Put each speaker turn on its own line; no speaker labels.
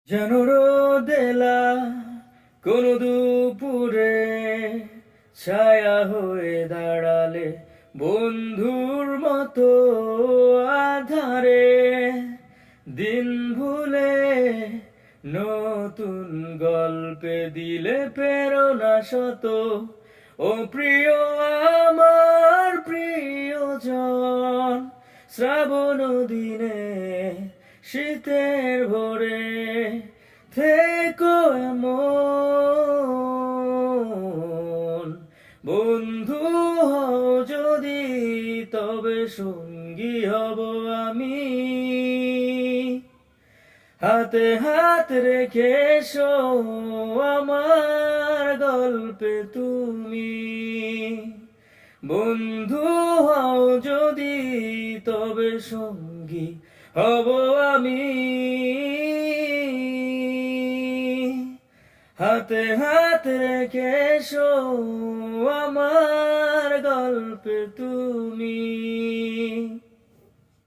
যেন রোদেলা কোন দুপুরে ছায়া হয়ে দাঁড়ালে বন্ধুর মতো আধারে দিন ভুলে নতুন গল্পে দিলে প্রেরণা শত। ও প্রিয় আমার প্রিয়জন, শ্রাবণ দিনে শীতের ভোরে থেকো এমন। বন্ধু হও যদি তবে সঙ্গী হব আমি, হাতে হাত রেখে এসো আমার গল্পে তুমি। বন্ধু হও যদি তবে সঙ্গী হব আমি, হাতে হাত রেখে এসো আমার গল্পে তুমি।